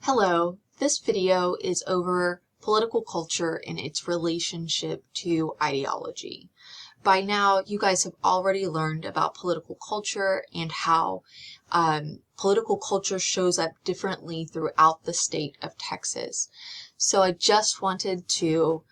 Hello, this video is over political culture and its relationship to ideology. By now, you guys have already learned about political culture and how political culture shows up differently throughout the state of Texas. So I just wanted to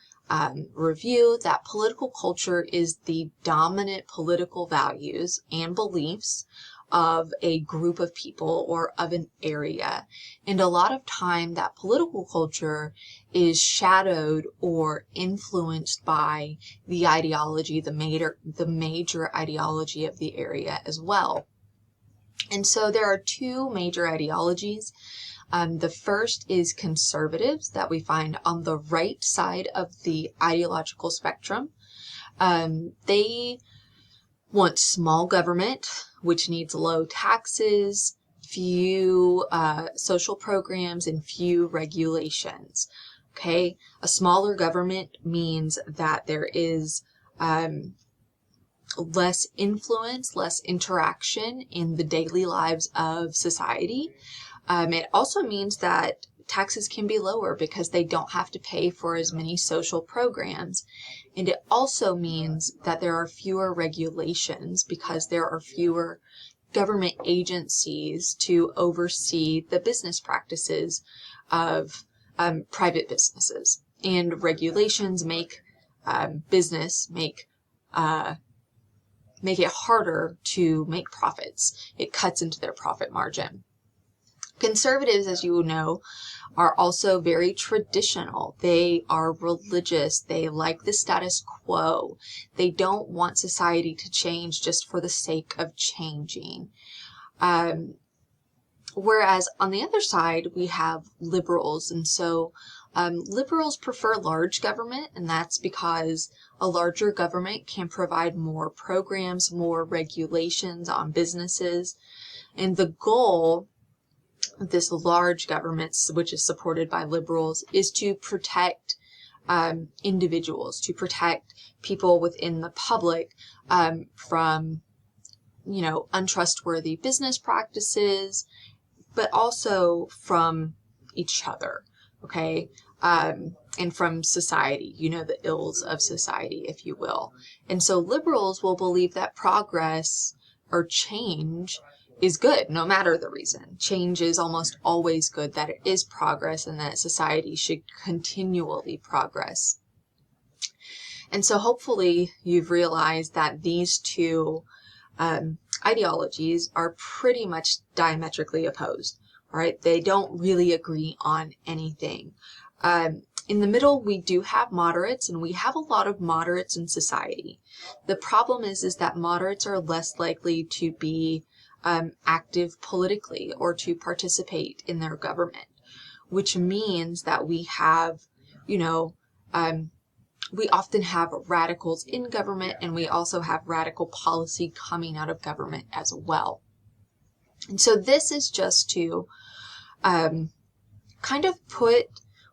review that political culture is the dominant political values and beliefs of a group of people or of an area. And a lot of time that political culture is shadowed or influenced by the ideology, the major ideology of the area as well. And so there are two major ideologies. The first is conservatives that we find on the right side of the ideological spectrum. They want small government, which needs low taxes, few social programs, and few regulations. Okay, a smaller government means that there is less influence, less interaction in the daily lives of society. It also means that taxes can be lower because they don't have to pay for as many social programs. And it also means that there are fewer regulations because there are fewer government agencies to oversee the business practices of private businesses. And regulations make make it harder to make profits. It cuts into their profit margin. Conservatives, as you know, are also very traditional. They are religious. They like the status quo. They don't want society to change just for the sake of changing. Whereas on the other side, we have liberals. And so liberals prefer large government, and that's because a larger government can provide more programs, more regulations on businesses. And the goal this large government, which is supported by liberals, is to protect individuals, to protect people within the public from, untrustworthy business practices, but also from each other, okay? And from society, the ills of society, if you will. And so liberals will believe that progress or change is good, no matter the reason. Change is almost always good, that it is progress, and that society should continually progress. And so hopefully you've realized that these two ideologies are pretty much diametrically opposed, all right? They don't really agree on anything. In the middle, we do have moderates, and we have a lot of moderates in society. The problem is that moderates are less likely to be active politically or to participate in their government, which means that we have, we often have radicals in government, and we also have radical policy coming out of government as well. And so this is just to kind of put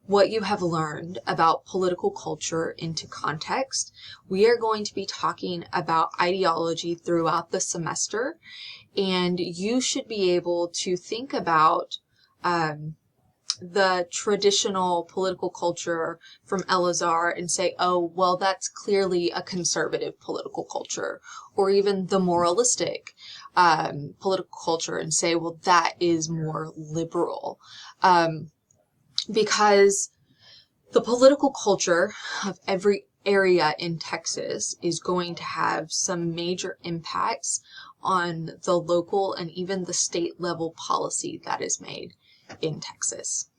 what you have learned about political culture into context. We are going to be talking about ideology throughout the semester, and you should be able to think about the traditional political culture from Elazar and say, oh, well, that's clearly a conservative political culture, or even the moralistic political culture and say, well, that is more liberal. Because the political culture of every area in Texas is going to have some major impacts on the local and even the state level policy that is made in Texas.